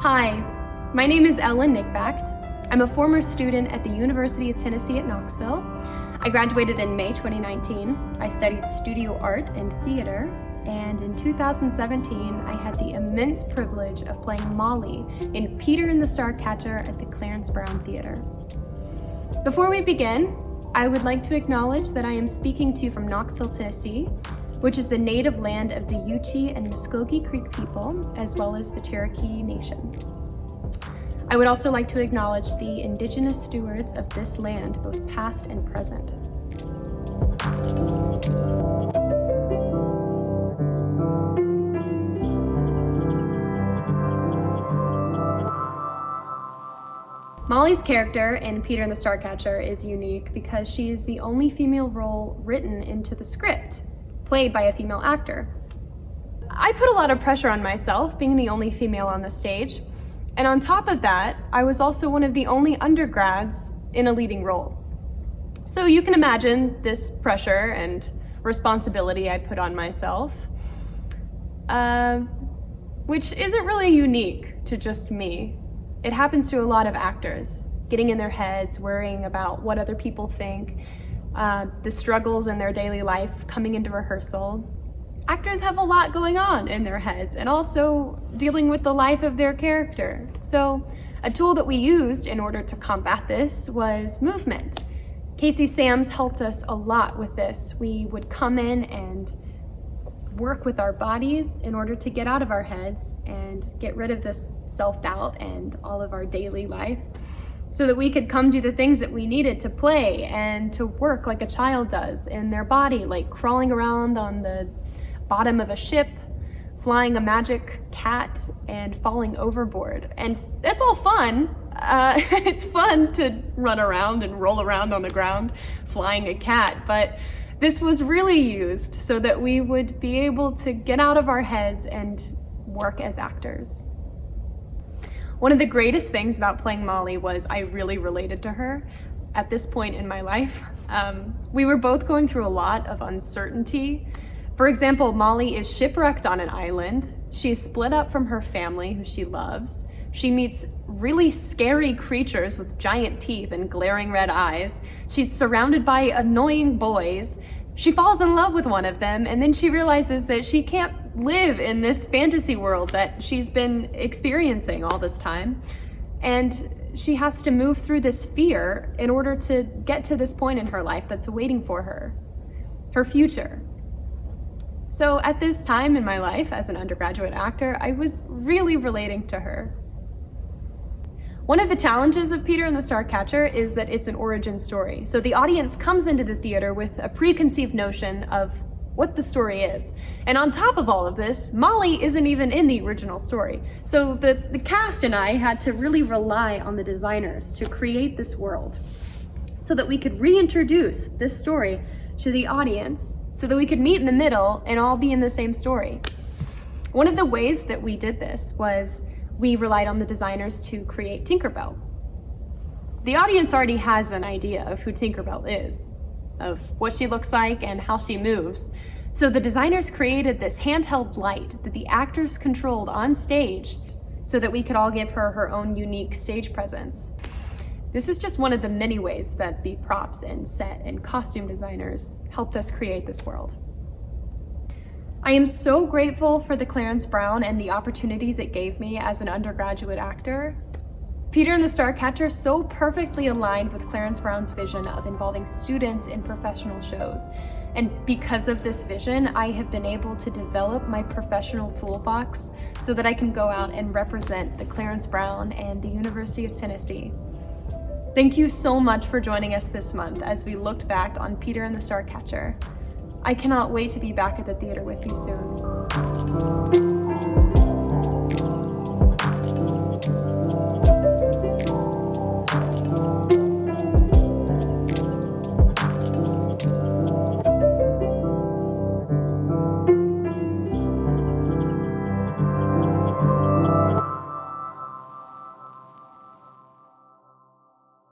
Hi, my name is Nikbakht. I'm a former student at the University of Tennessee at Knoxville. I graduated in May 2019. I studied studio art and theater, and in 2017, I had the immense privilege of playing Molly in Peter and the Starcatcher at the Clarence Brown Theater. Before we begin, I would like to acknowledge that I am speaking to you from Knoxville, Tennessee, which is the native land of the Yuchi and Muskogee Creek people, as well as the Cherokee Nation. I would also like to acknowledge the indigenous stewards of this land, both past and present. Molly's character in Peter and the Starcatcher is unique because she is the only female role written into the script, played by a female actor. I put a lot of pressure on myself, being the only female on the stage, and on top of that, I was also one of the only undergrads in a leading role. So you can imagine this pressure and responsibility I put on myself, which isn't really unique to just me. It happens to a lot of actors, getting in their heads, worrying about what other people think, the struggles in their daily life coming into rehearsal. Actors have a lot going on in their heads and also dealing with the life of their character. So a tool that we used in order to combat this was movement. Casey Sams helped us a lot with this. We would come in and work with our bodies in order to get out of our heads and get rid of this self-doubt and all of our daily life, so that we could come do the things that we needed to play and to work like a child does in their body, like crawling around on the bottom of a ship, flying a magic cat, and falling overboard. And that's all fun. It's fun to run around and roll around on the ground flying a cat, but this was really used so that we would be able to get out of our heads and work as actors. One of the greatest things about playing Molly was I really related to her at this point in my life. We were both going through a lot of uncertainty. For example, Molly is shipwrecked on an island. She's split up from her family, who she loves. She meets really scary creatures with giant teeth and glaring red eyes. She's surrounded by annoying boys. She falls in love with one of them, and then she realizes that she can't live in this fantasy world that she's been experiencing all this time. And she has to move through this fear in order to get to this point in her life that's waiting for her, her future. So at this time in my life as an undergraduate actor, I was really relating to her. One of the challenges of Peter and the Starcatcher is that it's an origin story. So the audience comes into the theater with a preconceived notion of what the story is. And on top of all of this, Molly isn't even in the original story. So the cast and I had to really rely on the designers to create this world so that we could reintroduce this story to the audience, so that we could meet in the middle and all be in the same story. One of the ways that we did this was we relied on the designers to create Tinkerbell. The audience already has an idea of who Tinkerbell is, of what she looks like and how she moves. So the designers created this handheld light that the actors controlled on stage so that we could all give her her own unique stage presence. This is just one of the many ways that the props and set and costume designers helped us create this world. I am so grateful for the Clarence Brown and the opportunities it gave me as an undergraduate actor. Peter and the Starcatcher so perfectly aligned with Clarence Brown's vision of involving students in professional shows. And because of this vision, I have been able to develop my professional toolbox so that I can go out and represent the Clarence Brown and the University of Tennessee. Thank you so much for joining us this month as we looked back on Peter and the Starcatcher. I cannot wait to be back at the theater with you soon.